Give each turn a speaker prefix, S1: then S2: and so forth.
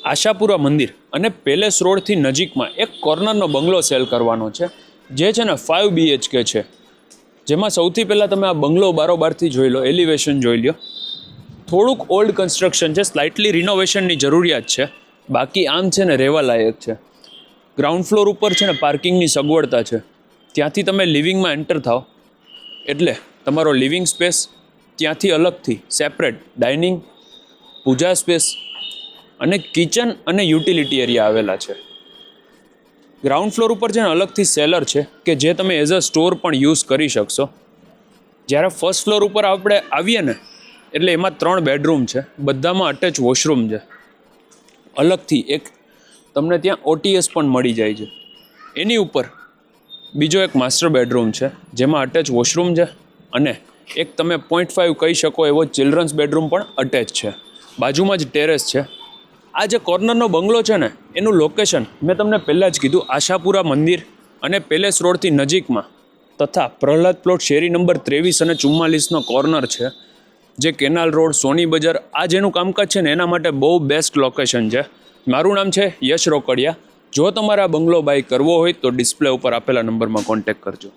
S1: આશાપુરા મંદિર અને પેલેસ રોડથી નજીકમાં એક કોર્નરનો બંગલો સેલ કરવાનો છે, જે છે ને 5 BHK છે. જેમાં સૌથી પહેલાં તમે આ બંગલો બારોબારથી જોઈ લો, એલિવેશન જોઈ લો. થોડુંક ઓલ્ડ કન્સ્ટ્રક્શન છે, સ્લાઇટલી રિનોવેશનની જરૂરિયાત છે, બાકી આમ છે ને રહેવા લાયક છે. ગ્રાઉન્ડ ફ્લોર ઉપર છે ને પાર્કિંગની સગવડતા છે. ત્યાંથી તમે લિવિંગમાં એન્ટર થાઓ એટલે તમારો લિવિંગ સ્પેસ, ત્યાંથી અલગથી સેપરેટ ડાઇનિંગ, પૂજા સ્પેસ અને કિચન અને યુટિલિટી એરિયા આવેલા છે. ગ્રાઉન્ડ ફ્લોર ઉપર છે ને અલગથી સેલર છે કે જે તમે એઝ અ સ્ટોર પણ યુઝ કરી શકશો. જ્યારે ફર્સ્ટ ફ્લોર ઉપર આપણે આવીએ ને એટલે એમાં 3 બેડરૂમ છે, બધામાં અટેચ વોશરૂમ છે. અલગથી એક તમને ત્યાં OTS પણ મળી જાય છે. એની ઉપર બીજો એક માસ્ટર બેડરૂમ છે જેમાં અટેચ વોશરૂમ છે અને એક તમે 0.5 કહી શકો એવો ચિલ્ડ્રન્સ બેડરૂમ પણ અટેચ છે. બાજુમાં જ ટેરેસ છે. આ જે કોર્નરનો બંગલો છે ને એનું લોકેશન મેં તમને પહેલાં જ કીધું, આશાપુરા મંદિર અને પેલેસ રોડથી નજીકમાં તથા પ્રહલાદ પ્લોટ શેરી નંબર 23 અને 44નો કોર્નર છે, જે કેનાલ રોડ, સોની બજાર, આ જેનું કામકાજ છે ને એના માટે બહુ બેસ્ટ લોકેશન છે. મારું નામ છે યશ રોકડિયા. જો તમારે આ બંગલો બાય કરવો હોય તો ડિસ્પ્લે ઉપર આપેલા નંબરમાં કોન્ટેક્ટ કરજો.